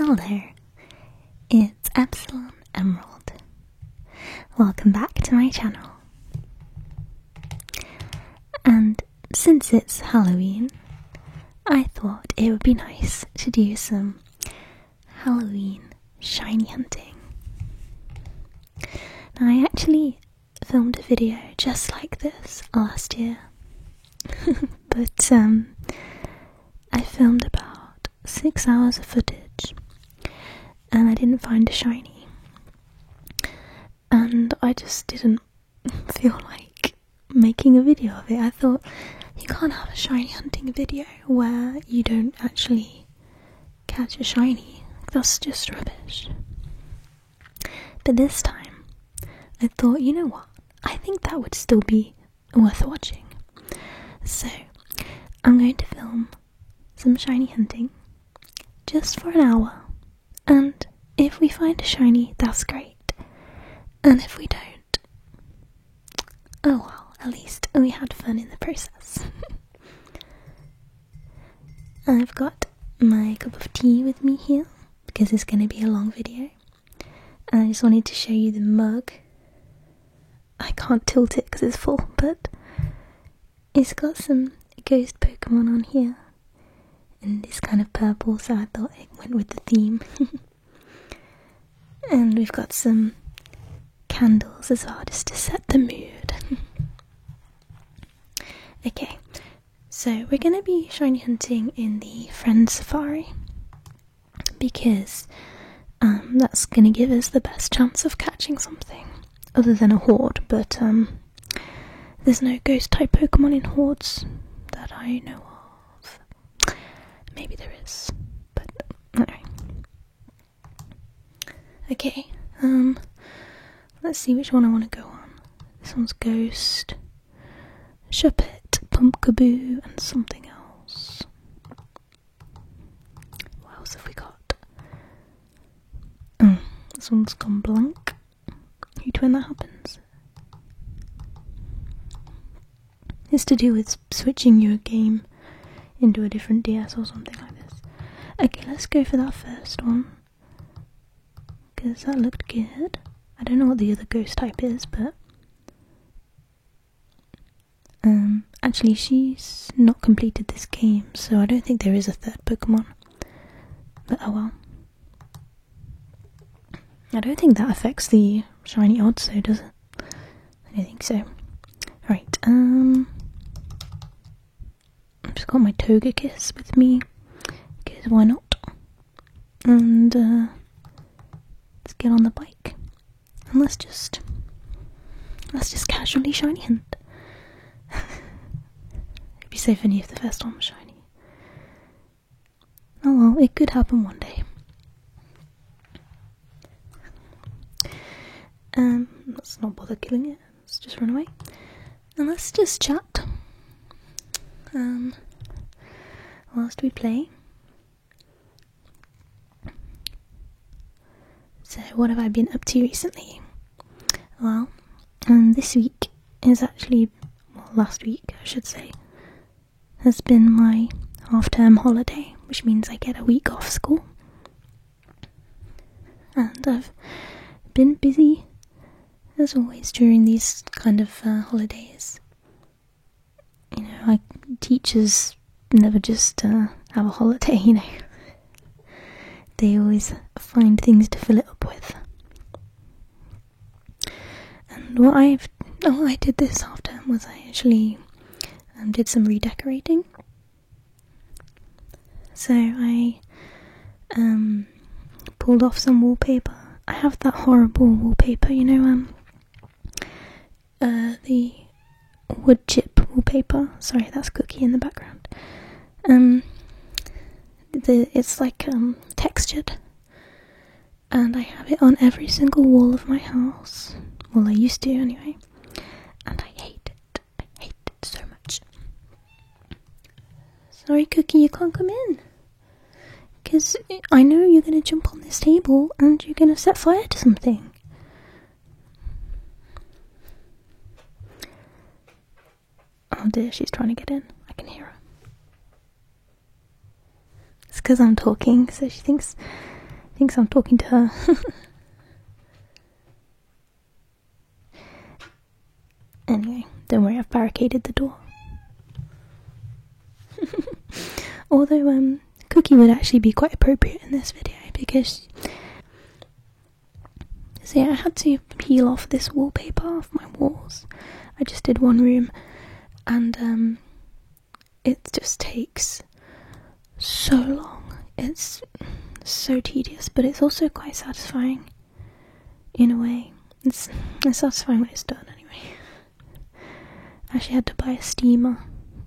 Hello, it's Epsilon Emerald. Welcome back to my channel. And since it's Halloween, I thought it would be nice to do some Halloween shiny hunting. Now, I actually filmed a video just like this last year, but I filmed about 6 hours of footage and I didn't find a shiny, and I just didn't feel like making a video of it. I thought, you can't have a shiny hunting video where you don't actually catch a shiny. That's just rubbish. But this time I thought, you know what, I think that would still be worth watching. So I'm going to film some shiny hunting just for an hour, and if we find a shiny, that's great, and if we don't, oh well, at least we had fun in the process. I've got my cup of tea with me here because it's going to be a long video, and I just wanted to show you the mug. I can't tilt it because it's full, but it's got some ghost Pokemon on here in this kind of purple, so I thought it went with the theme. And we've got some candles as well, just to set the mood. Okay, so we're going to be shiny hunting in the Friend Safari because that's going to give us the best chance of catching something, other than a horde, but there's no ghost type Pokemon in hordes that I know of. Maybe there is, but anyway. Okay, let's see which one I want to go on. This one's Ghost, Shuppet, Pumpkaboo, and something else. What else have we got? This one's gone blank. Hate when that happens. It's to do with switching your game into a different DS or something like this. Okay, let's go for that first one, because that looked good. I don't know what the other ghost type is, but actually she's not completed this game, so I don't think there is a third Pokemon. But oh well. I don't think that affects the shiny odds, so does it? I don't think so. Right, I've just got my Togekiss with me, because why not? And let's get on the bike, and let's just casually shiny hunt. It'd be so funny if the first one was shiny. Oh well, it could happen one day. Let's not bother killing it. Let's just run away, and let's just chat. Whilst we play. So, what have I been up to recently? Well, this week is actually, well, last week I should say, has been my half-term holiday, which means I get a week off school. And I've been busy, as always, during these kind of holidays. You know, teachers never just have a holiday, you know. They always find things to fill it up with. And what I did this half term was I actually did some redecorating. So I pulled off some wallpaper. I have that horrible wallpaper, you know, the wood chip wallpaper. Sorry, that's Cookie in the background. It's like textured, and I have it on every single wall of my house. Well, I used to anyway, and I hate it. I hate it so much. Sorry, Cookie, you can't come in, because I know you're going to jump on this table and you're going to set fire to something. Oh dear, she's trying to get in. I can hear her. It's because I'm talking, so she thinks thinks I'm talking to her. Anyway, don't worry, I've barricaded the door. Although, Cookie would actually be quite appropriate in this video because... So yeah, I had to peel off this wallpaper off my walls. I just did one room, and it just takes so long. It's so tedious, but it's also quite satisfying in a way. It's satisfying when it's done anyway. I actually had to buy a steamer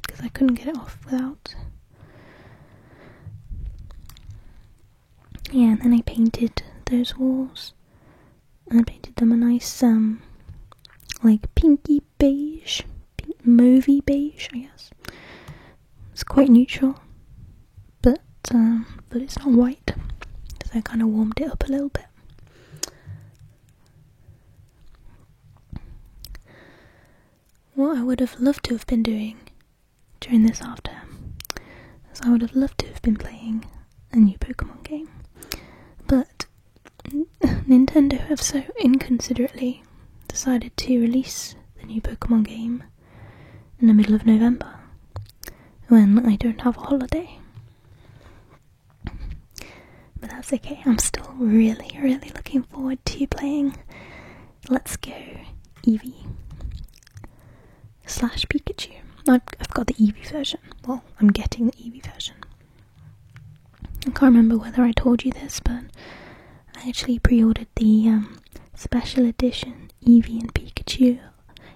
because I couldn't get it off without. Yeah, and then I painted those walls, and I painted them a nice like pinky beige, mauvey beige, I guess. It's quite neutral, but it's not white, so I kind of warmed it up a little bit. What I would have loved to have been doing during this half term is I would have loved to have been playing a new Pokemon game, but Nintendo have so inconsiderately decided to release the new Pokemon game in the middle of November when I don't have a holiday. But that's okay, I'm still really looking forward to playing Let's Go Eevee / Pikachu. I've got the Eevee version. Well, I'm getting the Eevee version. I can't remember whether I told you this, but I actually pre-ordered the special edition Eevee and Pikachu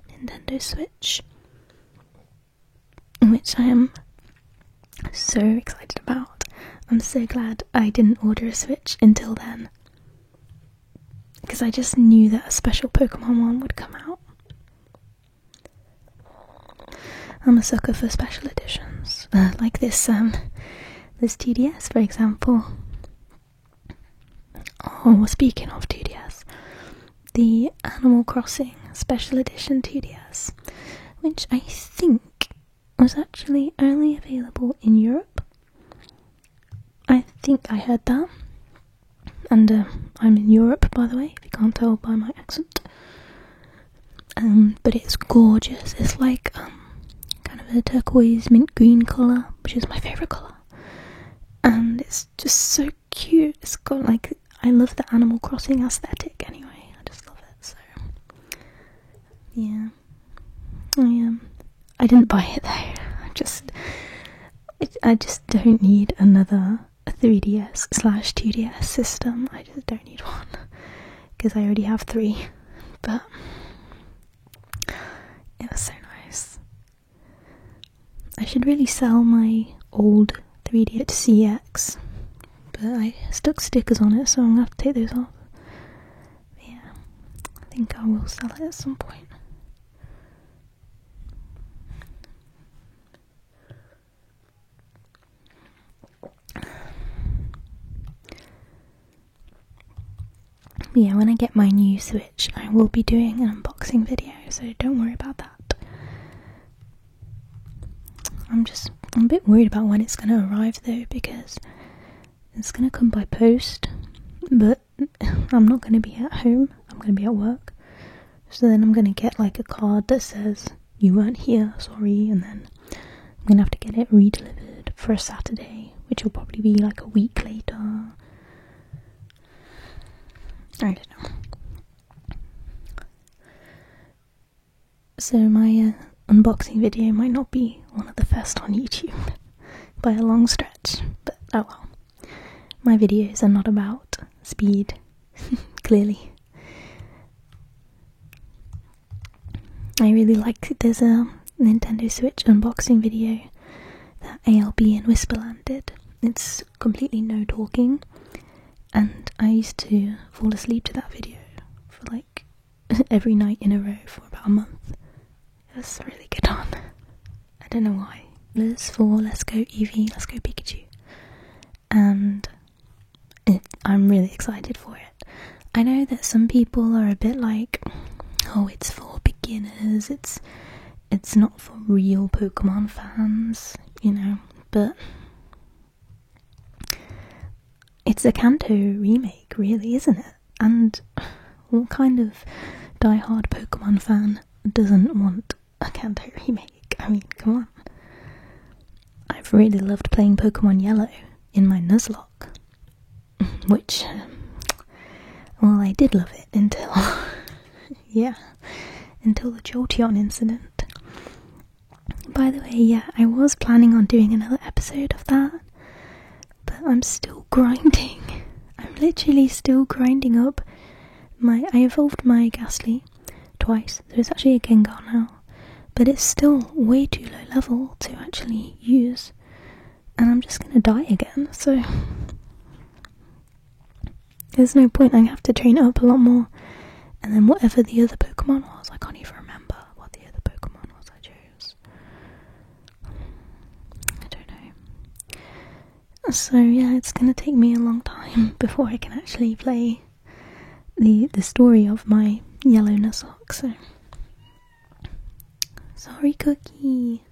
Nintendo Switch, which I am so excited about. I'm so glad I didn't order a Switch until then, because I just knew that a special Pokemon one would come out. I'm a sucker for special editions, like this TDS, for example. Oh, speaking of TDS, the Animal Crossing Special Edition TDS, which I think was actually only available in Europe. I think I heard that, and I'm in Europe, by the way, if you can't tell by my accent. But it's gorgeous. It's like kind of a turquoise mint green colour, which is my favourite colour, and it's just so cute. It's got like, I love the Animal Crossing aesthetic anyway, I just love it. So yeah, I didn't buy it though. I just don't need another 3DS / 2DS system. I just don't need one because I already have 3. But it was so nice. I should really sell my old 3DS CX, but I stuck stickers on it, so I'm gonna have to take those off. But yeah, I think I will sell it at some point. But yeah, when I get my new Switch, I will be doing an unboxing video, so don't worry about that. I'm a bit worried about when it's going to arrive though, because it's going to come by post, but I'm not going to be at home, I'm going to be at work. So then I'm going to get like a card that says, "You weren't here, sorry," and then I'm going to have to get it re-delivered for a Saturday, which will probably be like a week later. I don't know. So my unboxing video might not be one of the first on YouTube by a long stretch, but oh well. My videos are not about speed, clearly. I really like, there's a Nintendo Switch unboxing video that ALB and Whisperland did. It's completely no talking, and I used to fall asleep to that video for like every night in a row for about a month. It was really good on. I don't know why. There's for Let's Go Eevee, Let's Go Pikachu, and I'm really excited for it. I know that some people are a bit like, oh, it's for beginners, it's not for real Pokemon fans, you know, but it's a Kanto remake, really, isn't it? And what kind of die-hard Pokemon fan doesn't want a Kanto remake? I mean, come on. I've really loved playing Pokemon Yellow in my Nuzlocke, which, well, I did love it until, yeah, until the Jolteon incident. By the way, yeah, I was planning on doing another episode of that, but I'm still grinding. I'm literally still grinding up I evolved my Ghastly twice, so it's actually a Gengar now, but it's still way too low level to actually use, and I'm just gonna die again, so there's no point. I have to train it up a lot more, and then whatever the other Pokemon was, I can't even remember what the other Pokemon was I chose. I don't know. So yeah, it's gonna take me a long time before I can actually play the story of my yellow Nuzlocke, so sorry, Cookie.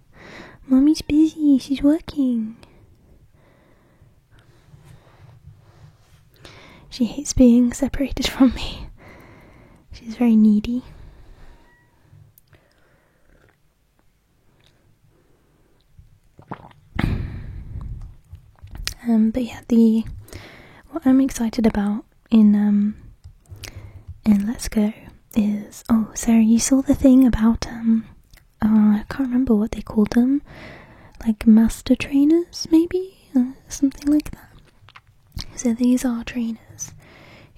Mommy's busy, she's working. She hates being separated from me. She's very needy. But yeah, what I'm excited about in Let's Go is, oh, Sarah, you saw the thing about I can't remember what they called them, like master trainers, maybe, something like that. So these are trainers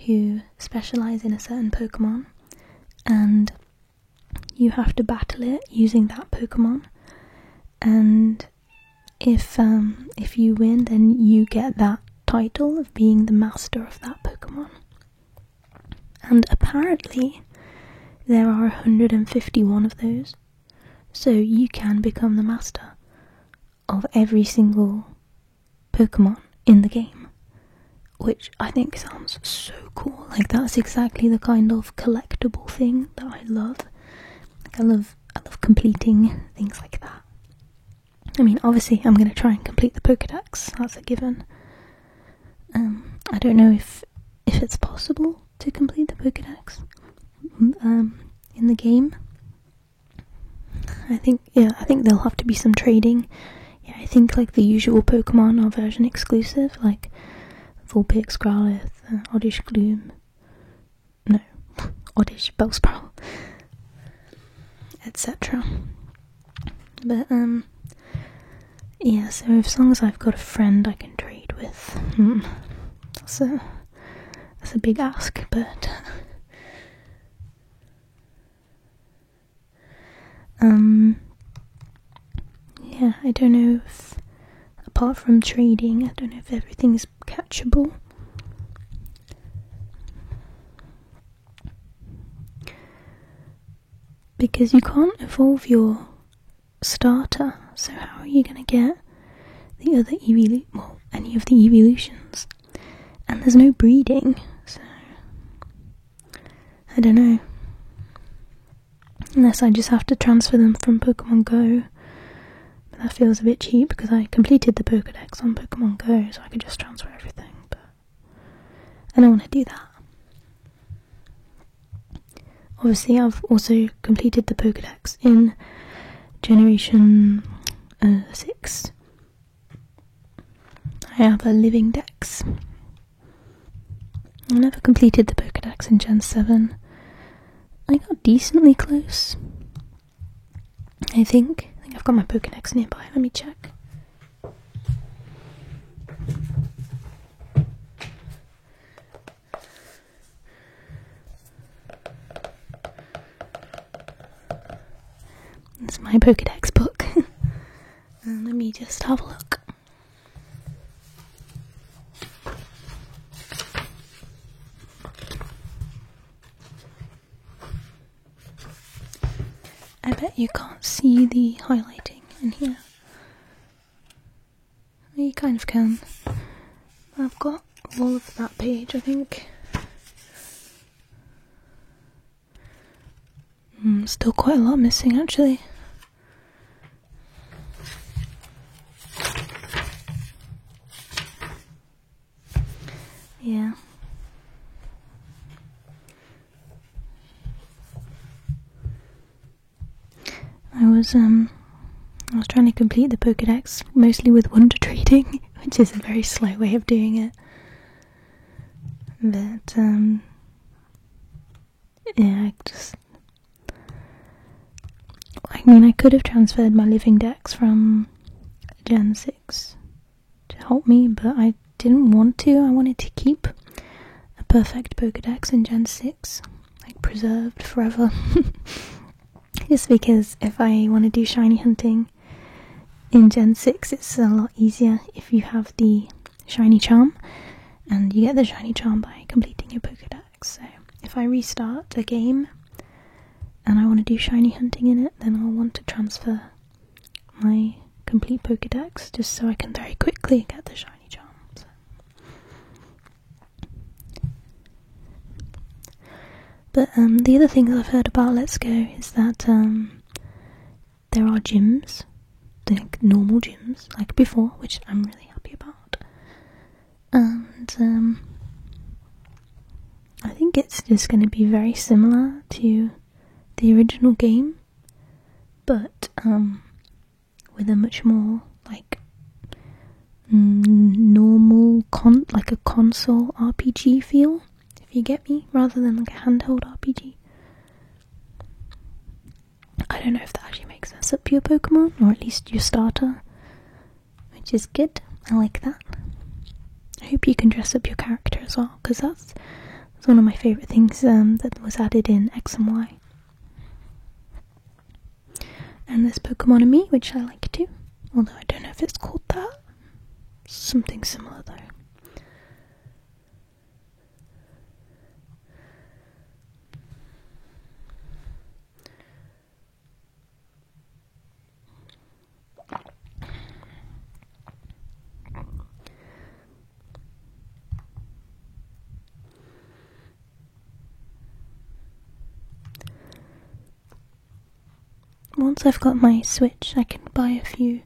who specialize in a certain Pokemon, and you have to battle it using that Pokemon, and if you win, then you get that title of being the master of that Pokemon. And apparently there are 151 of those, so you can become the master of every single Pokemon in the game, which I think sounds so cool. Like, that's exactly the kind of collectible thing that I love. Like, I love completing things like that. I mean, obviously I'm going to try and complete the Pokédex, that's a given. I don't know if it's possible to complete the Pokédex in the game. I think there'll have to be some trading. Yeah, I think like the usual Pokemon are version exclusive, like Vulpix, Growlithe, Oddish Gloom, no, Oddish Bellsprout, etc. But yeah, so as long as I've got a friend I can trade with, that's a big ask, but yeah, I don't know if, apart from trading, I don't know if everything's catchable. Because you can't evolve your starter, so how are you going to get the other any of the evolutions? And there's no breeding, so I don't know. Unless I just have to transfer them from Pokemon Go. But that feels a bit cheap because I completed the Pokédex on Pokemon Go, so I could just transfer everything, but I don't want to do that. Obviously, I've also completed the Pokédex in Generation 6. I have a living Dex. I never completed the Pokédex in Gen 7. I got decently close. I think I've got my Pokédex nearby. Let me check. It's my Pokédex book. And let me just have a look. I bet you can't see the highlighting in here. You kind of can. I've got all of that page, I think. Still quite a lot missing, actually. Yeah. I was trying to complete the Pokédex mostly with Wonder Trading, which is a very slow way of doing it. But yeah, I could have transferred my living dex from Gen 6 to help me, but I didn't want to. I wanted to keep a perfect Pokédex in Gen 6, like preserved forever. Just because if I want to do shiny hunting in Gen 6, it's a lot easier if you have the shiny charm, and you get the shiny charm by completing your Pokédex. So if I restart a game and I want to do shiny hunting in it, then I'll want to transfer my complete Pokédex just so I can very quickly get the shiny charm. So. But the other things I've heard about Let's Go is that there are gyms, like normal gyms, like before, which I'm really happy about. And I think it's just going to be very similar to the original game, but with a much more like normal like a console RPG feel, if you get me, rather than like a handheld RPG. I don't know if that actually makes sense. Up your Pokemon, or at least your starter, which is good. I like that. I hope you can dress up your character as well, because that's one of my favourite things that was added in X and Y. And there's Pokemon-Amie, which I like too, although I don't know if it's called that. Something similar though. Once I've got my Switch, I can buy a few,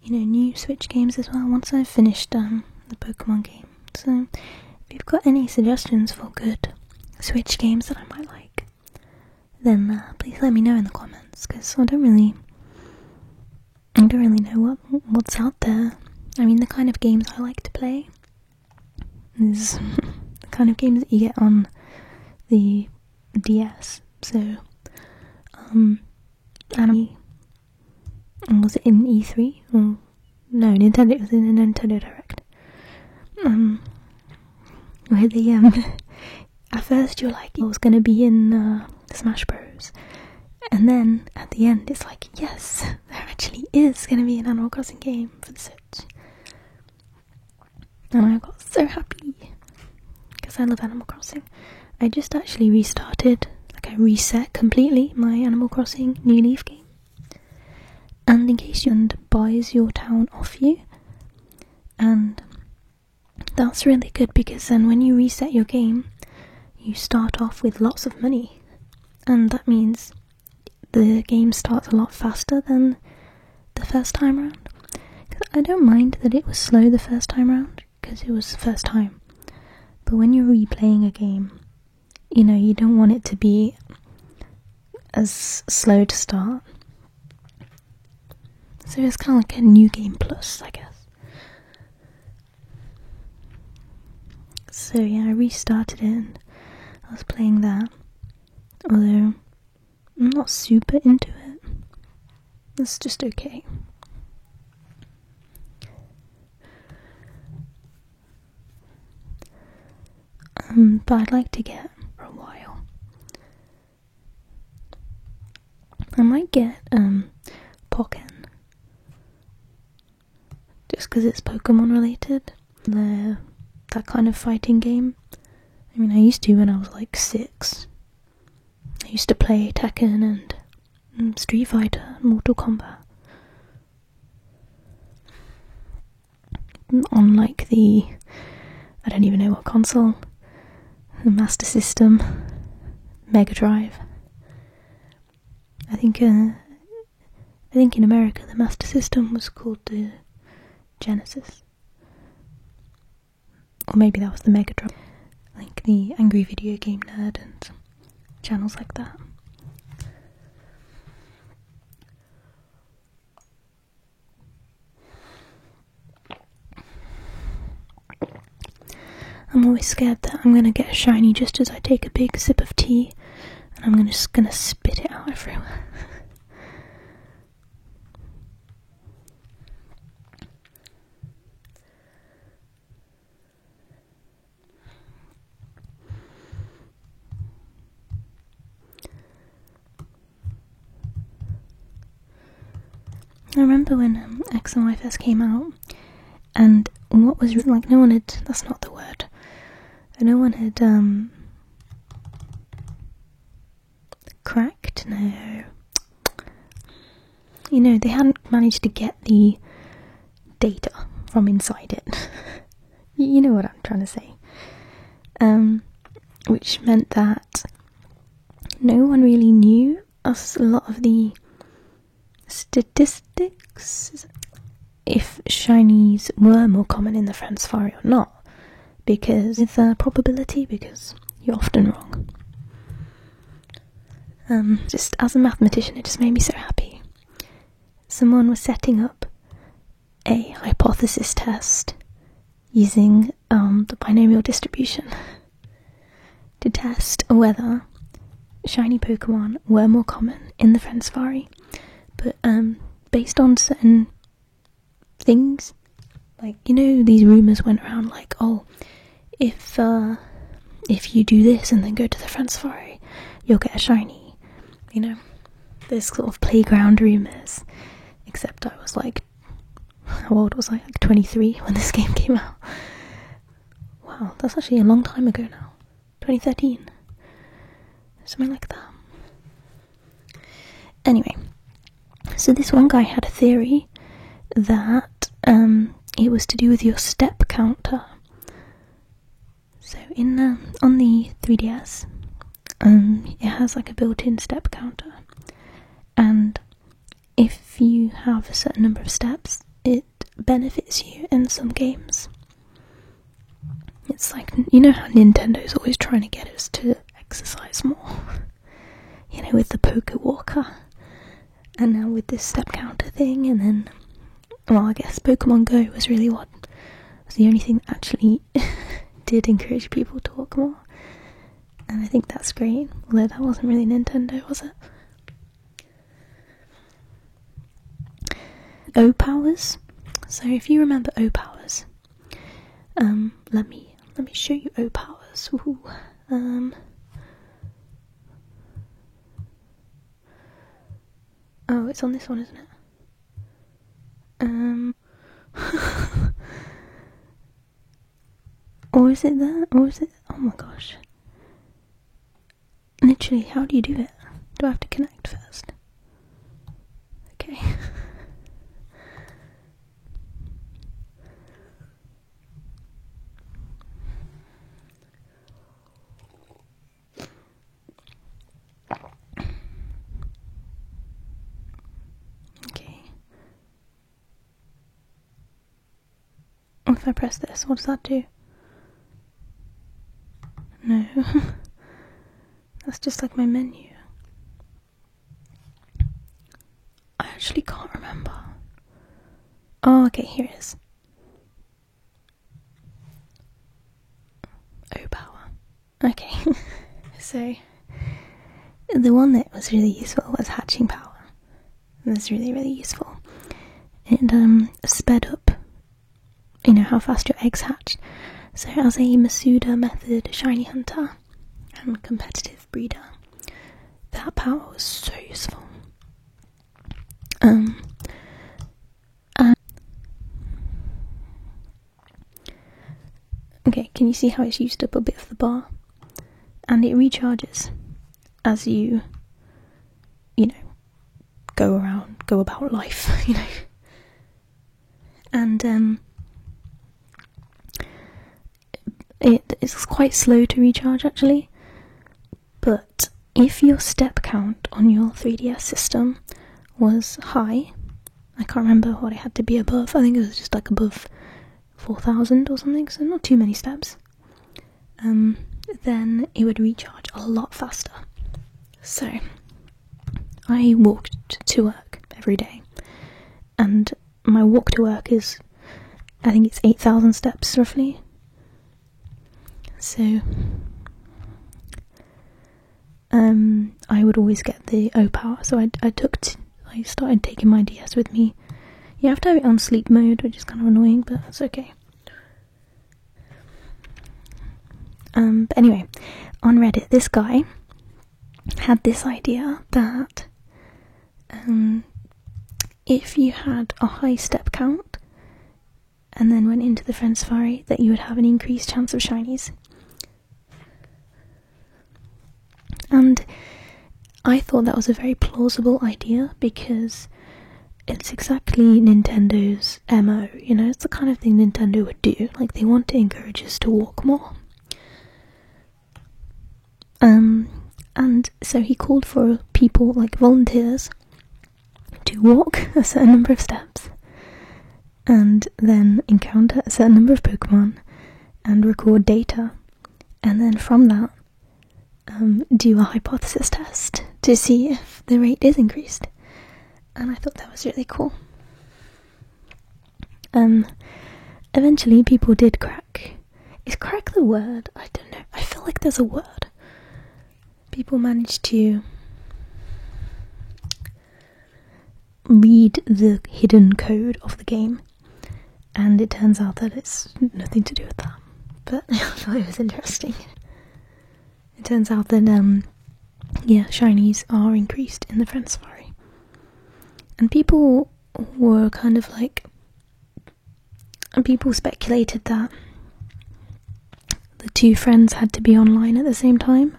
new Switch games as well, once I've finished the Pokemon game. So, if you've got any suggestions for good Switch games that I might like, then please let me know in the comments, because I don't really know what's out there. I mean, the kind of games I like to play is the kind of games that you get on the DS. So, Anime, and was it in E3? Or no, Nintendo. It was in a Nintendo Direct. Where they at first you're like, it was gonna be in Smash Bros, and then at the end it's like, yes, there actually is gonna be an Animal Crossing game for the Switch, and I got so happy because I love Animal Crossing. I just actually restarted. I reset completely my Animal Crossing New Leaf game, and in case you buys your town off you, and that's really good because then when you reset your game, you start off with lots of money, and that means the game starts a lot faster than the first time round. I don't mind that it was slow the first time round, because it was the first time, but when you're replaying a game, you don't want it to be as slow to start. So it's kind of like a new game plus, I guess. So yeah, I restarted it and I was playing that, although I'm not super into it. It's just okay. But I'd like to get for a while. I might get Pokken, just because it's Pokemon related. That kind of fighting game. I mean, I used to when I was like 6. I used to play Tekken and Street Fighter and Mortal Kombat. On like I don't even know what console. The Master System, Mega Drive. I think in America the Master System was called the Genesis. or maybe that was the Mega Drive, like the Angry Video Game Nerd and channels like that. I'm always scared that I'm gonna get a shiny just as I take a big sip of tea, and I'm just gonna spit it out everywhere. I remember when X and Y first came out, and what was like, no one had, that's not the word, no one had cracked, no, you know, they hadn't managed to get the data from inside it. You know what I'm trying to say. Which meant that no one really knew a lot of the statistics, if shinies were more common in the Friend Safari or not, because it's a probability, because you're often wrong. Just as a mathematician, it just made me so happy. Someone was setting up a hypothesis test using the binomial distribution to test whether shiny Pokemon were more common in the Friend Safari, but based on certain things, like, you know, these rumours went around like, oh, if you do this and then go to the Friend Safari, you'll get a shiny, you know, there's sort of playground rumours, except I was like, how old was I, like 23 when this game came out. Wow, that's actually a long time ago now, 2013, something like that. Anyway, so this one guy had a theory that it was to do with your step counter. So in on the 3DS, it has like a built-in step counter, and if you have a certain number of steps, it benefits you in some games. It's like, you know how Nintendo's always trying to get us to exercise more, you know, with the Poke Walker, and now with this step counter thing, and then, well, I guess Pokemon Go was really what was the only thing that actually did encourage people to walk more, and I think that's great, although that wasn't really Nintendo, was it? O-Powers. So if you remember O-Powers, let me show you O-Powers. Oh, it's on this one, isn't it? Or is it that? Or is it? Oh my gosh. Literally, how do you do it? Do I have to connect first? Okay. If I press this, what does that do? No. That's just like my menu. I actually can't remember. Oh, okay, here it is. O-Power. Okay. So, the one that was really useful was Hatching Power. It was really, really useful. It sped up, you know, how fast your eggs hatched. So as a Masuda method shiny hunter and competitive breeder, that power was so useful. Okay, can you see how it's used up a bit of the bar? And it recharges as you know, go about life, you know. And it's quite slow to recharge actually, but if your step count on your 3DS system was high, I can't remember what it had to be above, I think it was just like above 4,000 or something, so not too many steps, then it would recharge a lot faster. So I walked to work every day, and my walk to work is, I think it's 8,000 steps roughly. So I would always get the O Power, so I started taking my DS with me. You have to have it on sleep mode, which is kind of annoying, but that's okay. But anyway, on Reddit, this guy had this idea that if you had a high step count and then went into the Friend Safari, that you would have an increased chance of shinies. And I thought that was a very plausible idea because it's exactly Nintendo's MO, you know, it's the kind of thing Nintendo would do. Like, they want to encourage us to walk more. And so he called for people, like volunteers, to walk a certain number of steps and then encounter a certain number of Pokemon and record data, and then from that do a hypothesis test to see if the rate is increased. And I thought that was really cool. Eventually people did crack. Is crack the word? I don't know. I feel like there's a word. People managed to read the hidden code of the game, and it turns out that it's nothing to do with that. But I thought it was interesting. It turns out that, shinies are increased in the Friend Safari. And people were kind of like... And people speculated that the two friends had to be online at the same time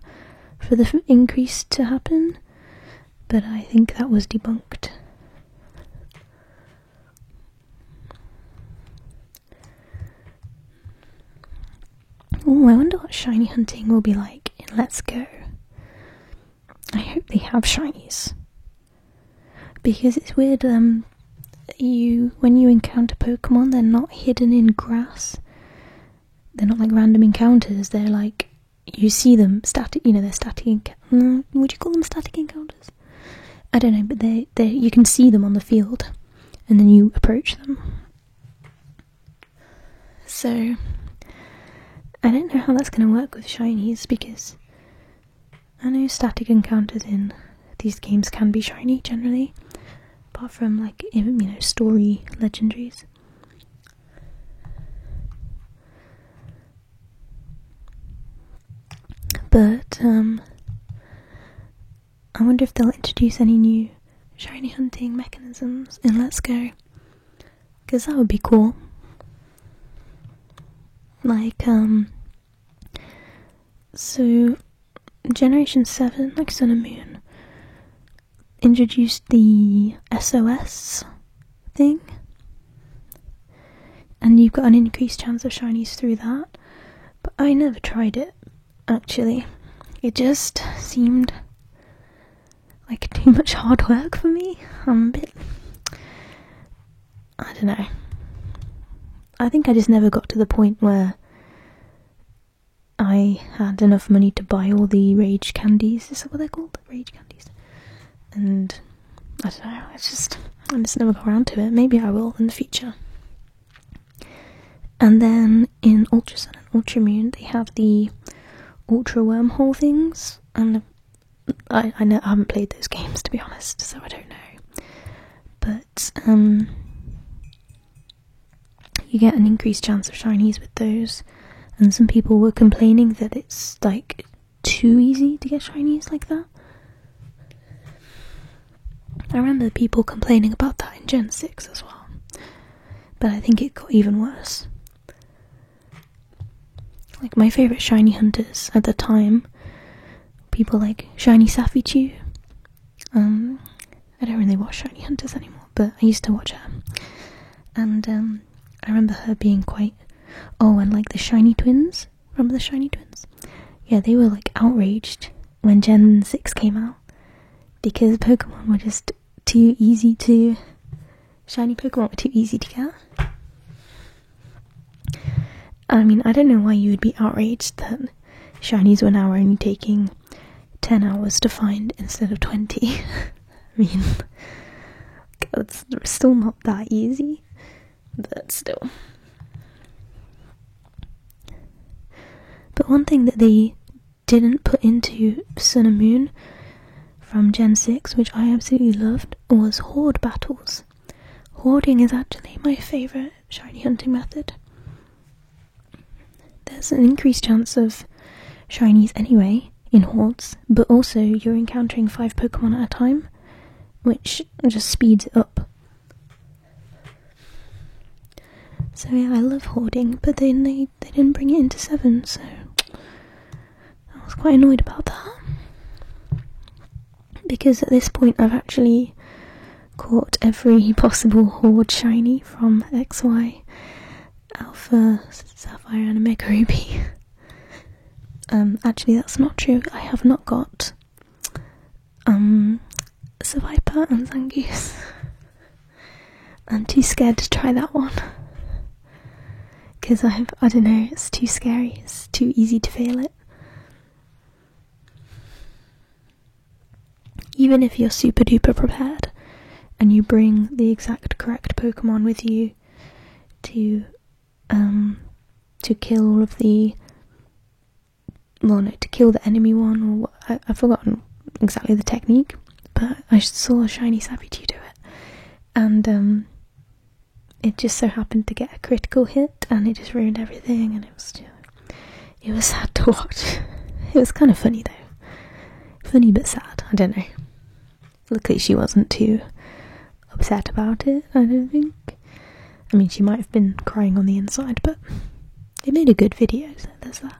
for the increase to happen, but I think that was debunked. Oh, I wonder what shiny hunting will be like in Let's Go. I hope they have shinies. Because it's weird, when you encounter Pokemon, they're not hidden in grass. They're not like random encounters, they're like, you see them static, they're static would you call them static encounters? I don't know, but they you can see them on the field, and then you approach them. So I don't know how that's going to work with shinies, because I know static encounters in these games can be shiny generally, apart from like, story legendaries. But I wonder if they'll introduce any new shiny hunting mechanisms in Let's Go, because that would be cool. Like, so Generation 7, like Sun and Moon, introduced the SOS thing, and you've got an increased chance of shinies through that, but I never tried it, actually. It just seemed like too much hard work for me. I'm a bit... I don't know. I think I just never got to the point where I had enough money to buy all the Rage Candies. Is that what they're called? Rage Candies. And I don't know, I just never got around to it. Maybe I will in the future. And then in Ultra Sun and Ultra Moon, they have the Ultra Wormhole things, and I haven't played those games, to be honest, so I don't know. But you get an increased chance of shinies with those, and some people were complaining that it's like too easy to get shinies like that. I remember people complaining about that in Gen 6 as well, but I think it got even worse. Like, my favourite shiny hunters at the time, people like Shiny Saffichu. I don't really watch shiny hunters anymore, but I used to watch her. And I remember her being quite... Oh, and like the Shiny Twins. Remember the Shiny Twins? Yeah, they were like outraged when Gen 6 came out, because Pokemon were just too easy to... Shiny Pokemon were too easy to get. I mean, I don't know why you would be outraged that shinies were now only taking 10 hours to find instead of 20. I mean, it's still not that easy, but still. But one thing that they didn't put into Sun and Moon from Gen 6, which I absolutely loved, was horde battles. Hoarding is actually my favourite shiny hunting method. There's an increased chance of shinies anyway in hordes, but also you're encountering 5 Pokemon at a time, which just speeds it up. So yeah, I love hoarding, but then they didn't bring it into 7, so I was quite annoyed about that. Because at this point I've actually caught every possible horde shiny from XY, Alpha, Sapphire and Omega Ruby. Actually that's not true, I have not got Seviper and Zangoose. I'm too scared to try that one. Because I don't know, it's too scary, it's too easy to fail it. Even if you're super duper prepared and you bring the exact correct Pokemon with you to kill all of the, well no, to kill the enemy one, or I've forgotten exactly the technique, but I saw a shiny Sapitu do it, and it just so happened to get a critical hit and it just ruined everything, and it was sad to watch. It was kind of funny though. Funny but sad, I don't know. Luckily she wasn't too upset about it, I don't think. I mean, she might have been crying on the inside, but it made a good video, so there's that.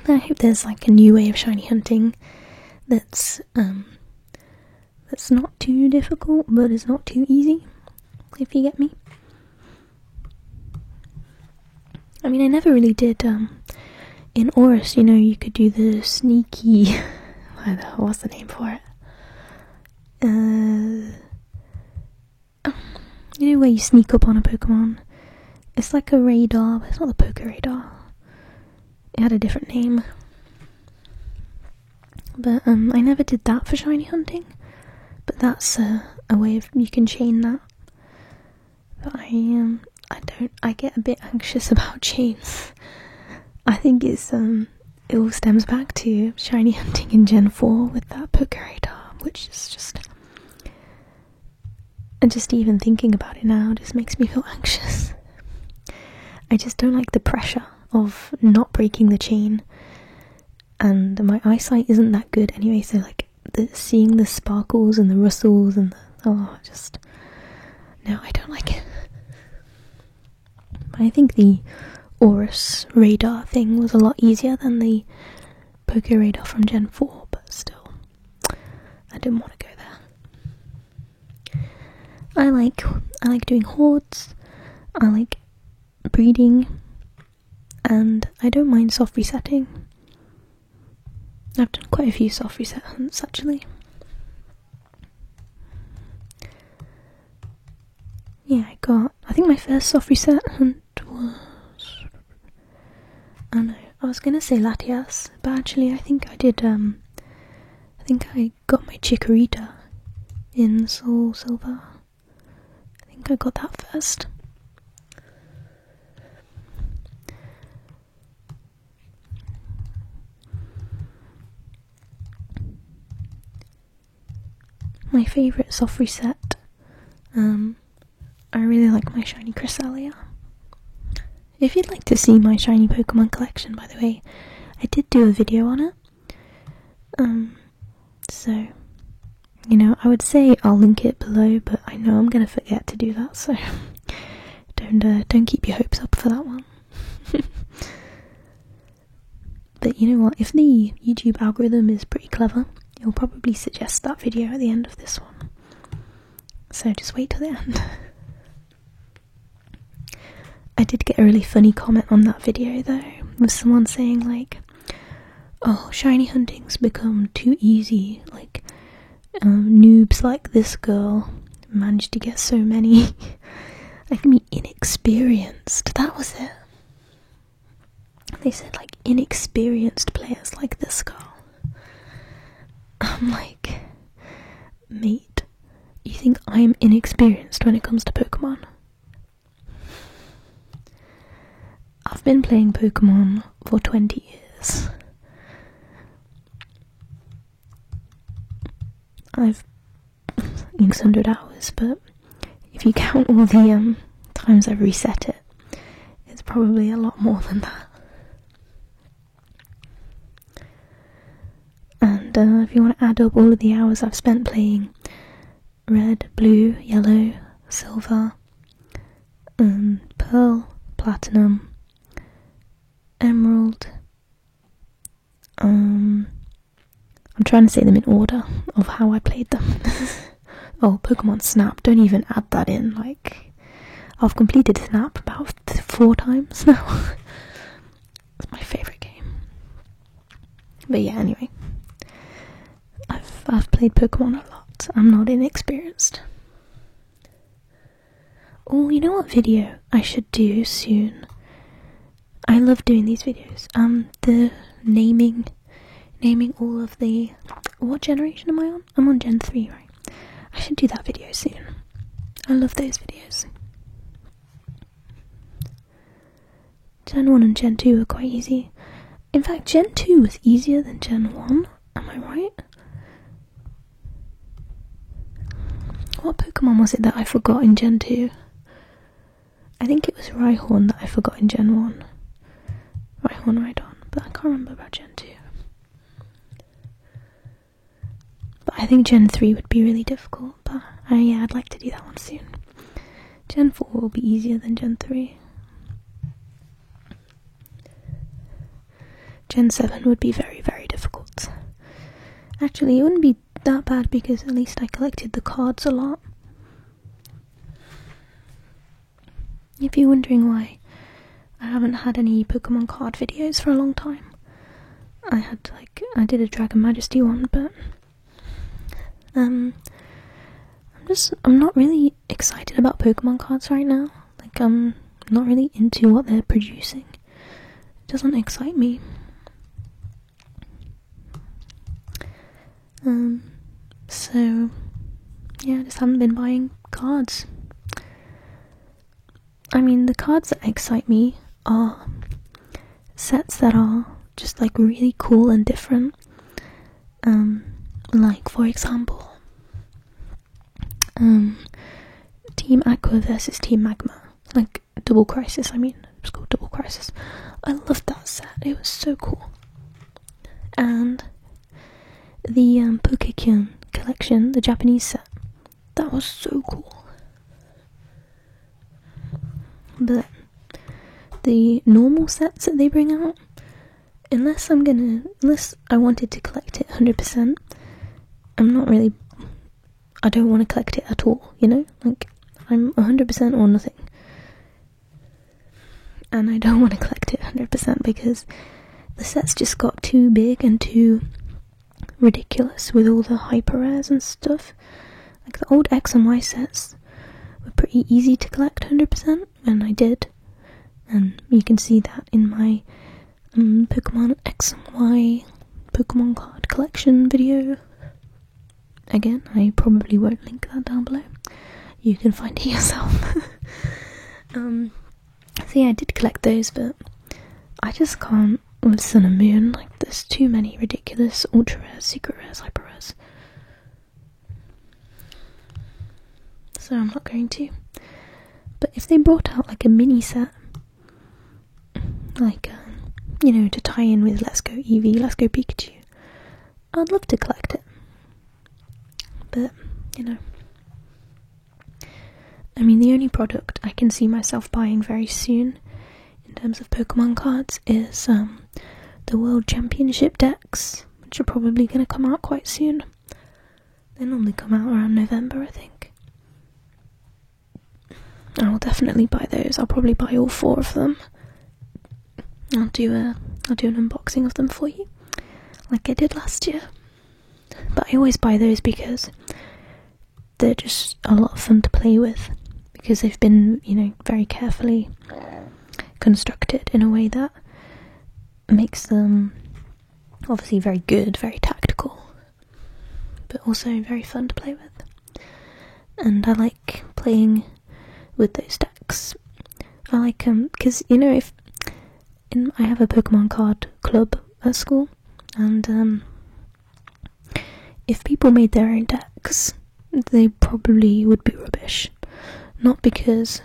I hope there's like a new way of shiny hunting that's not too difficult, but is not too easy, if you get me. I mean, I never really did, in Oris, you know, you could do the sneaky, I don't know, what's the name for it? You know where you sneak up on a Pokemon? It's like a radar, but it's not the Poké Radar. It had a different name. But I never did that for shiny hunting. But that's a way of, you can chain that. But I get a bit anxious about chains. I think it all stems back to shiny hunting in Gen 4 with that Poké Radar, which is just, and just even thinking about it now just makes me feel anxious. I just don't like the pressure of not breaking the chain, and my eyesight isn't that good anyway, so like seeing the sparkles and the rustles and no, I don't like it. But I think the Oris radar thing was a lot easier than the Poké Radar from Gen 4, but still, I didn't want to go there. I like doing hordes, I like breeding, and I don't mind soft resetting. I've done quite a few soft reset hunts actually. Yeah, I think my first soft reset hunt was, oh no, I was gonna say Latias, but actually I think I did, I think I got my Chikorita in Soul Silver. I think I got that first. My favourite soft reset, I really like my shiny Cresselia. If you'd like to see my shiny Pokemon collection, by the way, I did do a video on it. So, you know, I would say I'll link it below, but I know I'm gonna forget to do that, so don't keep your hopes up for that one. But you know what, if the YouTube algorithm is pretty clever, it'll probably suggest that video at the end of this one. So just wait till the end. I did get a really funny comment on that video though, with someone saying like, oh, shiny hunting's become too easy, like noobs like this girl managed to get so many. Like me, inexperienced, that was it. They said like inexperienced players like this girl. I'm like, mate, you think I'm inexperienced when it comes to Pokemon? I've been playing Pokemon for 20 years. I've 600 hours, but if you count all the times I've reset it, it's probably a lot more than that. And if you want to add up all of the hours I've spent playing red, blue, yellow, silver, pearl, platinum, emerald, I'm trying to say them in order of how I played them. Oh, Pokemon Snap, don't even add that in, like, I've completed Snap about 4 times now. It's my favourite game. But yeah, anyway, I've played Pokemon a lot. I'm not inexperienced. Oh, you know what video I should do soon? I love doing these videos. The naming all of the... What generation am I on? I'm on Gen 3, right? I should do that video soon. I love those videos. Gen 1 and Gen 2 were quite easy. In fact, Gen 2 was easier than Gen 1. Am I right? What Pokemon was it that I forgot in Gen 2? I think it was Rhyhorn that I forgot in Gen 1. Rhyhorn, Rhydon, but I can't remember about Gen 2. But I think Gen 3 would be really difficult, but yeah, I'd like to do that one soon. Gen 4 will be easier than Gen 3. Gen 7 would be very, very difficult. Actually, it wouldn't be that bad because at least I collected the cards a lot. If you're wondering why I haven't had any Pokemon card videos for a long time, I did a Dragon Majesty one, but I'm not really excited about Pokemon cards right now. Like, I'm not really into what they're producing. It doesn't excite me. So yeah, I just haven't been buying cards. I mean, the cards that excite me are sets that are just like really cool and different. Like for example, Team Aqua versus Team Magma, like Double Crisis. I mean, it's called Double Crisis. I loved that set. It was so cool. And the Pokekyun collection, the Japanese set, that was so cool. But the normal sets that they bring out, unless I wanted to collect it 100%, I don't want to collect it at all, you know? Like, I'm 100% or nothing. And I don't want to collect it 100% because the sets just got too big and too ridiculous with all the hyper rares and stuff. Like the old X and Y sets were pretty easy to collect 100%, and I did. And you can see that in my Pokemon X and Y Pokemon card collection video. Again, I probably won't link that down below. You can find it yourself. So yeah, I did collect those, but I just can't with Sun and Moon. Like, there's too many ridiculous ultra rares, secret rares, hyper rares. So I'm not going to. But if they brought out like a mini set, like you know, to tie in with Let's Go Eevee, Let's Go Pikachu, I'd love to collect it. But, you know, I mean, the only product I can see myself buying very soon in terms of Pokemon cards is the World Championship decks, which are probably going to come out quite soon. They normally come out around November, I think. I'll definitely buy those. I'll probably buy all 4 of them. I'll do an unboxing of them for you, like I did last year. But I always buy those because they're just a lot of fun to play with, because they've been, very carefully constructed in a way that makes them obviously very good, very tactical, but also very fun to play with. And I like playing with those decks. I like because I have a Pokemon card club at school, and if people made their own decks, they probably would be rubbish. Not because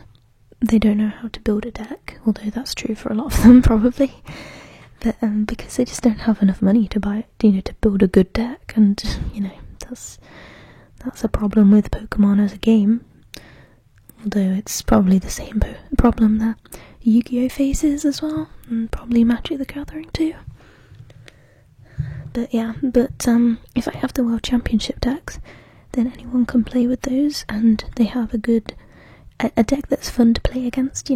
they don't know how to build a deck, although that's true for a lot of them probably, but because they just don't have enough money to buy, to build a good deck, and that's a problem with Pokemon as a game. Although it's probably the same problem that Yu-Gi-Oh faces as well, and probably Magic the Gathering too. But yeah, if I have the World Championship decks, then anyone can play with those, and they have a deck that's fun to play against,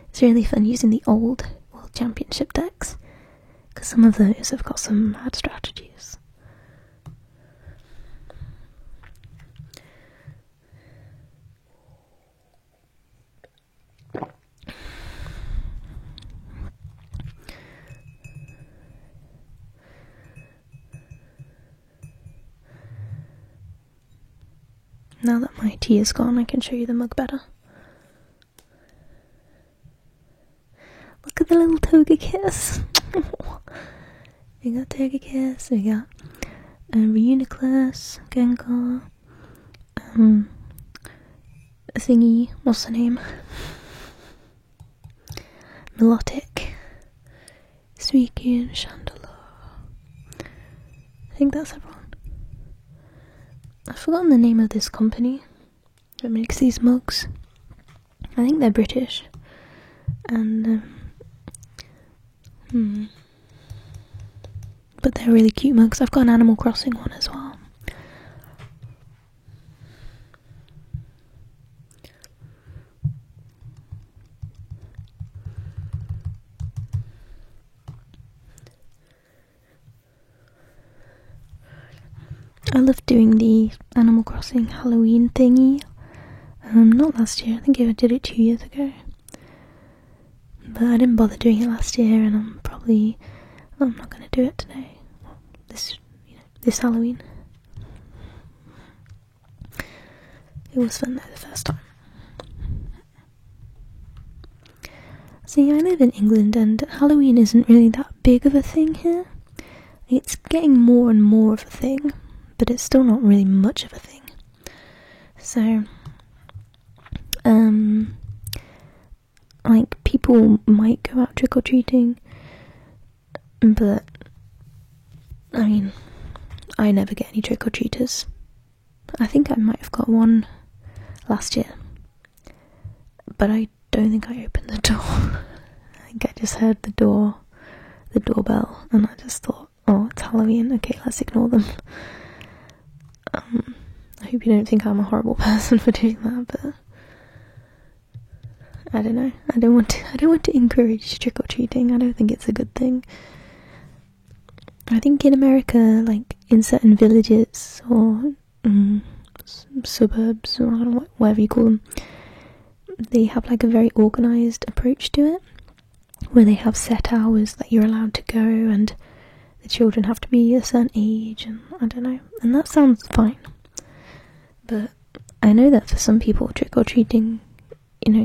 It's really fun using the old World Championship decks, because some of those have got some mad strategies. Now that my tea is gone, I can show you the mug better. Look at the little Togekiss. We got Togekiss, we got Reuniclus, Gengar, thingy, what's the name? Milotic, Suicune, Chandelure. I think that's everyone. I've forgotten the name of this company that makes these mugs. I think they're British. And, but they're really cute mugs. I've got an Animal Crossing one as well. I love doing the Animal Crossing Halloween thingy. Not last year, I think I did it 2 years ago. But I didn't bother doing it last year, and I'm not going to do it today. This Halloween. It was fun though the first time. See, I live in England, and Halloween isn't really that big of a thing here. It's getting more and more of a thing, but it's still not really much of a thing. So, people might go out trick-or-treating, but, I never get any trick-or-treaters. I think I might have got one last year, but I don't think I opened the door. I think I just heard the doorbell, and I just thought, oh, it's Halloween, okay, let's ignore them. I hope you don't think I'm a horrible person for doing that, but I don't know. I don't want to encourage trick-or-treating. I don't think it's a good thing. I think in America, like in certain villages or suburbs, or I don't know, whatever you call them, they have like a very organised approach to it, where they have set hours that you're allowed to go, and the children have to be a certain age, and I don't know, and that sounds fine. But I know that for some people, trick-or-treating,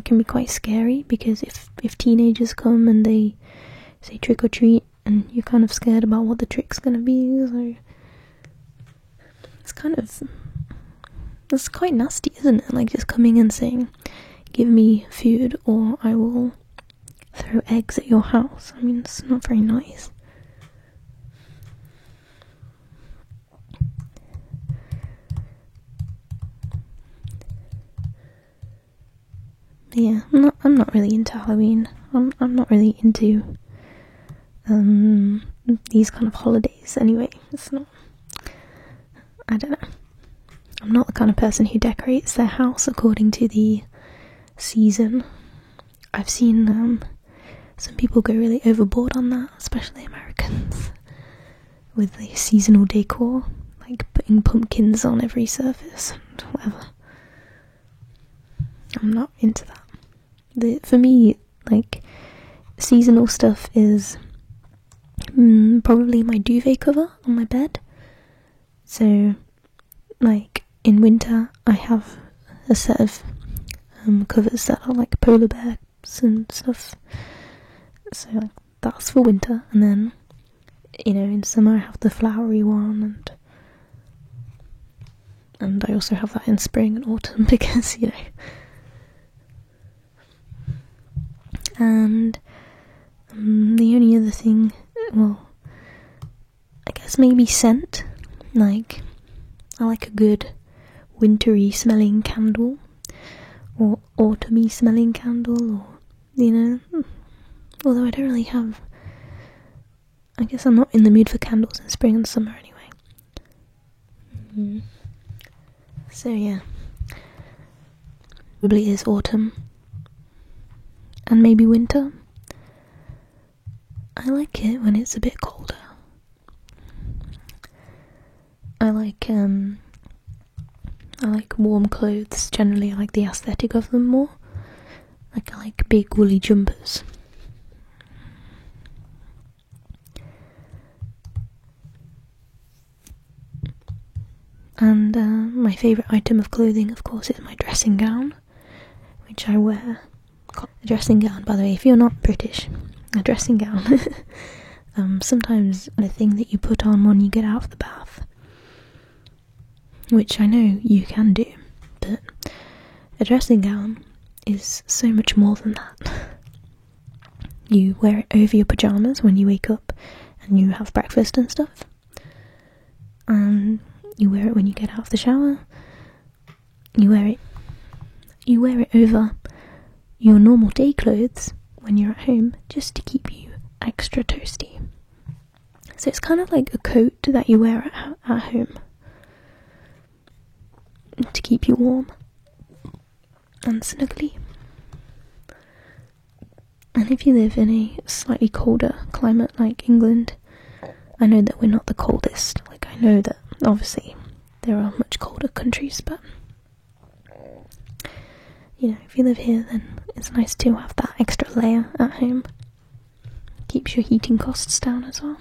can be quite scary, because if teenagers come and they say trick-or-treat, and you're kind of scared about what the trick's gonna be, so it's quite nasty, isn't it? Like just coming and saying, give me food or I will throw eggs at your house. It's not very nice. Yeah, I'm not really into Halloween. I'm not really into these kind of holidays anyway. It's not, I don't know. I'm not the kind of person who decorates their house according to the season. I've seen some people go really overboard on that, especially Americans, with the seasonal decor, like putting pumpkins on every surface and whatever. I'm not into that. For me, like, seasonal stuff is probably my duvet cover on my bed. So, like, in winter I have a set of covers that are like polar bears and stuff. So, like, that's for winter, and then, in summer I have the flowery one, and I also have that in spring and autumn because, And the only other thing, well, I guess maybe scent. Like, I like a good wintry smelling candle, or autumny smelling candle, or, although I don't really have, I guess I'm not in the mood for candles in spring and summer anyway. So yeah, probably is autumn. And maybe winter. I like it when it's a bit colder. I like warm clothes generally. I like the aesthetic of them more. Like, I like big woolly jumpers. And my favourite item of clothing, of course, is my dressing gown, which I wear. A dressing gown, by the way, if you're not British, a dressing gown, sometimes a thing that you put on when you get out of the bath, which I know you can do, but a dressing gown is so much more than that. You wear it over your pyjamas when you wake up and you have breakfast and stuff, and you wear it when you get out of the shower. You wear it over your normal day clothes when you're at home, just to keep you extra toasty. So it's kind of like a coat that you wear at home to keep you warm and snuggly. And if you live in a slightly colder climate like England, I know that we're not the coldest. Like, I know that obviously there are much colder countries, but if you live here, then it's nice to have that extra layer at home. Keeps your heating costs down as well.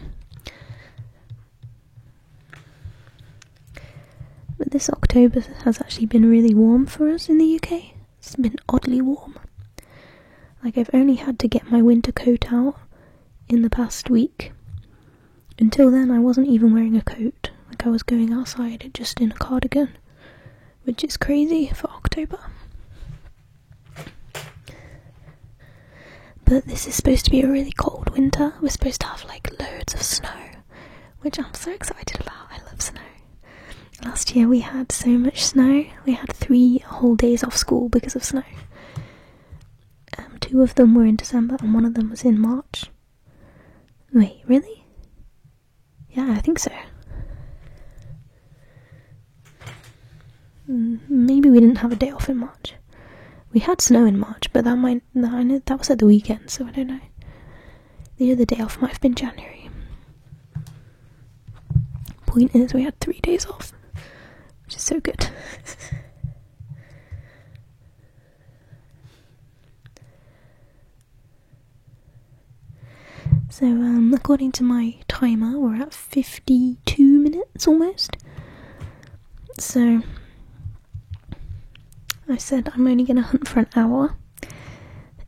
But this October has actually been really warm for us in the UK. It's been oddly warm. Like, I've only had to get my winter coat out in the past week. Until then, I wasn't even wearing a coat. Like, I was going outside just in a cardigan, which is crazy for October. But this is supposed to be a really cold winter. We're supposed to have like loads of snow, which I'm so excited about. I love snow. Last year we had so much snow. We had 3 whole days off school because of snow. 2 of them were in December and 1 of them was in March. Wait, really? Yeah, I think so. Maybe we didn't have a day off in March. We had snow in March, but I know that was at the weekend, so I don't know. The other day off might have been January. Point is, we had 3 days off, which is so good. So, according to my timer, we're at 52 minutes almost. So, I said I'm only going to hunt for an hour,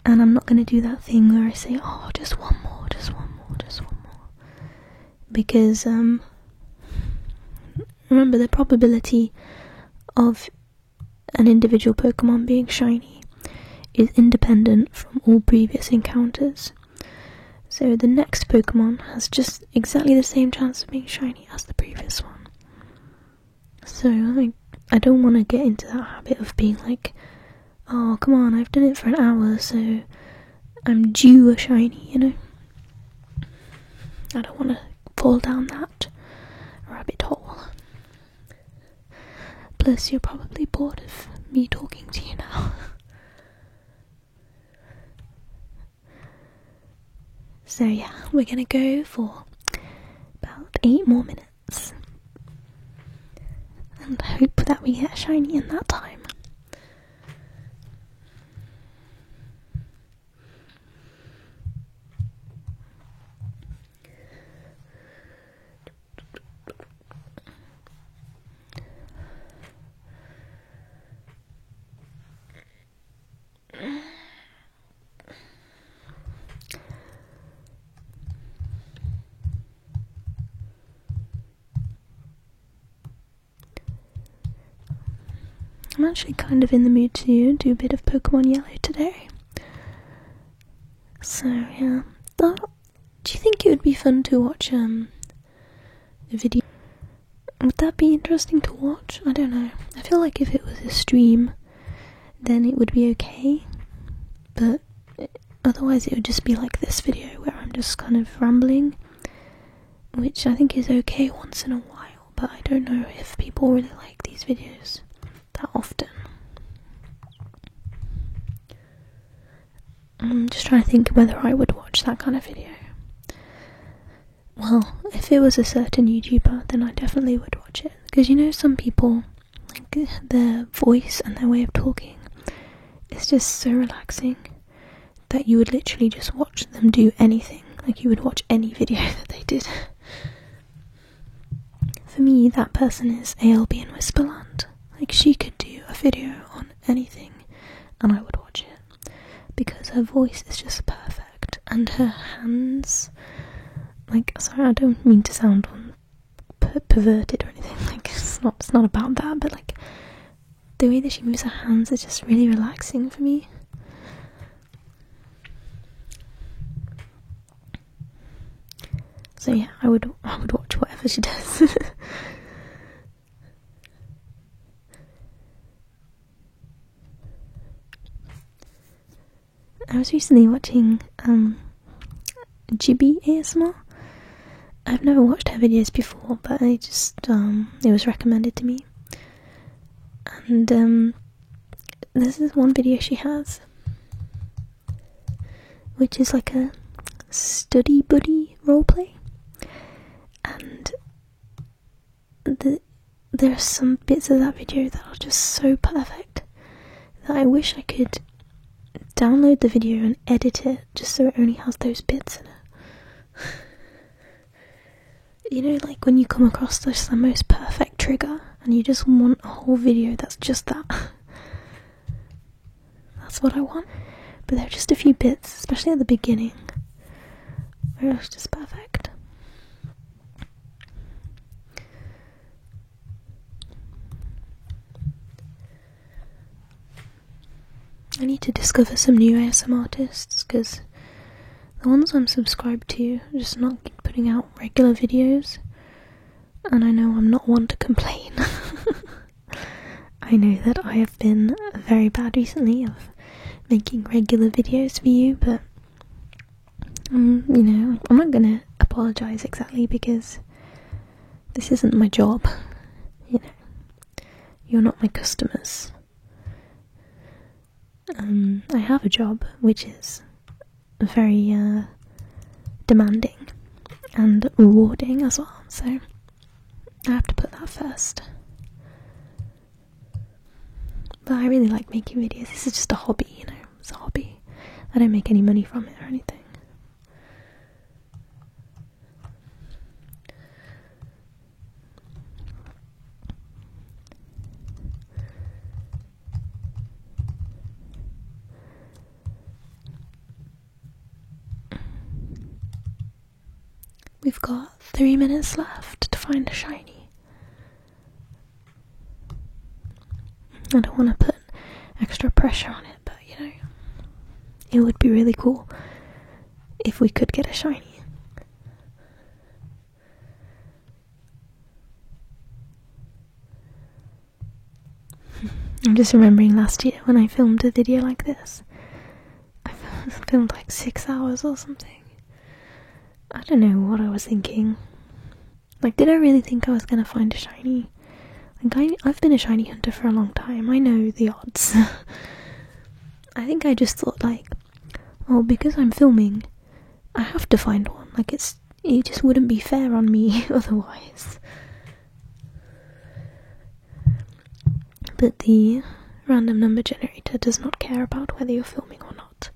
and I'm not going to do that thing where I say, oh, just one more, because remember, the probability of an individual Pokemon being shiny is independent from all previous encounters. So the next Pokemon has just exactly the same chance of being shiny as the previous one. So I don't want to get into that habit of being like, oh, come on, I've done it for an hour, so I'm due a shiny, I don't want to fall down that rabbit hole. Plus, you're probably bored of me talking to you now. So yeah, we're gonna go for about 8 more minutes. And hope that we get shiny in that time. I'm actually kind of in the mood to do a bit of Pokemon Yellow today. So yeah, do you think it would be fun to watch a video? Would that be interesting to watch? I don't know. I feel like if it was a stream, then it would be okay. But otherwise it would just be like this video where I'm just kind of rambling, which I think is okay once in a while, but I don't know if people really like these videos that often. I'm just trying to think whether I would watch that kind of video. Well, if it was a certain YouTuber, then I definitely would watch it. Because you know, some people, like, their voice and their way of talking is just so relaxing that you would literally just watch them do anything. Like, you would watch any video that they did. For me, that person is ALB in Whisperland. Like, she could do a video on anything and I would watch it. Because her voice is just perfect. And her hands... Like, sorry, I don't mean to sound perverted or anything. Like, it's not about that. But, like, the way that she moves her hands is just really relaxing for me. So yeah, I would watch whatever she does. I was recently watching Jibby ASMR. I've never watched her videos before, but I just it was recommended to me. And this is one video she has, which is like a study buddy roleplay. And there are some bits of that video that are just so perfect that I wish I could download the video and edit it just so it only has those bits in it. You know, like when you come across the most perfect trigger and you just want a whole video that's just that. That's what I want. But there are just a few bits, especially at the beginning, where it's just perfect. I need to discover some new ASMR artists, because the ones I'm subscribed to are just not putting out regular videos, and I know I'm not one to complain. I know that I have been very bad recently of making regular videos for you, but you know, I'm not gonna apologise exactly, because this isn't my job. You know, you're not my customers. I have a job which is very demanding and rewarding as well, so I have to put that first. But I really like making videos. This is just a hobby, you know, it's a hobby. I don't make any money from it or anything. We've got 3 minutes left to find a shiny. I don't want to put extra pressure on it, but you know, it would be really cool if we could get a shiny. I'm just remembering last year when I filmed a video like this. I filmed like 6 hours or something. I don't know what I was thinking. Like, did I really think I was gonna find a shiny? Like, I've been a shiny hunter for a long time. I know the odds. I think I just thought, like, oh, because I'm filming, I have to find one. Like, it just wouldn't be fair on me otherwise. But the random number generator does not care about whether you're filming or not.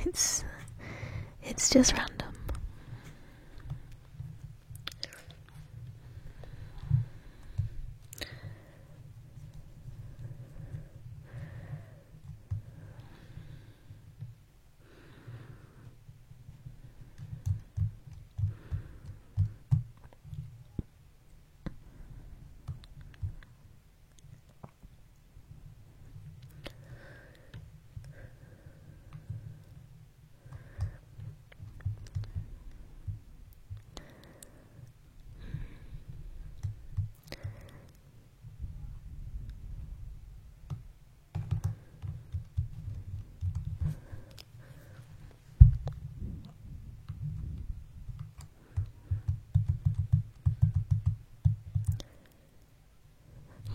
It's just random.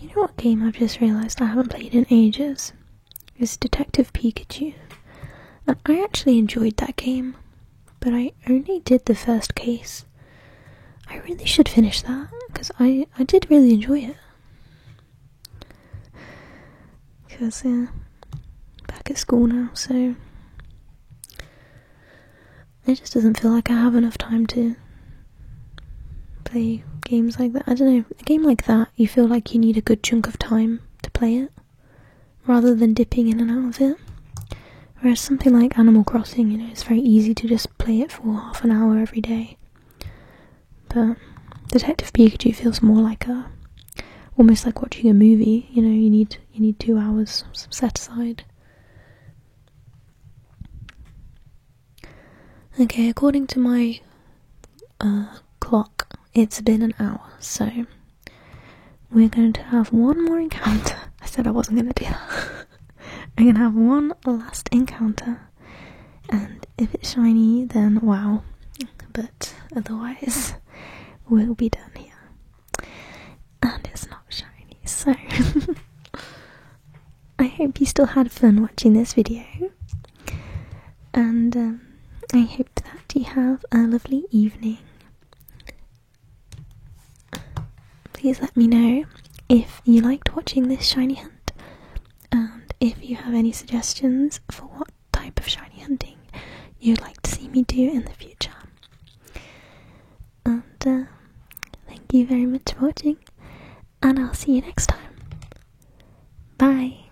You know what game I've just realised I haven't played in ages? It's Detective Pikachu. And I actually enjoyed that game, but I only did the first case. I really should finish that, because I did really enjoy it. Because, back at school now, so it just doesn't feel like I have enough time to play games like that. I don't know, a game like that, you feel like you need a good chunk of time to play it, rather than dipping in and out of it. Whereas something like Animal Crossing, you know, it's very easy to just play it for half an hour every day. But Detective Pikachu feels more like almost like watching a movie. You know, you need 2 hours set aside. Okay, according to my clock, it's been an hour, so we're going to have one more encounter. I said I wasn't going to do that. I'm going to have one last encounter, and if it's shiny, then wow. But otherwise, we'll be done here. And it's not shiny, so I hope you still had fun watching this video, and I hope that you have a lovely evening. Please let me know if you liked watching this shiny hunt, and if you have any suggestions for what type of shiny hunting you'd like to see me do in the future. And thank you very much for watching, and I'll see you next time. Bye!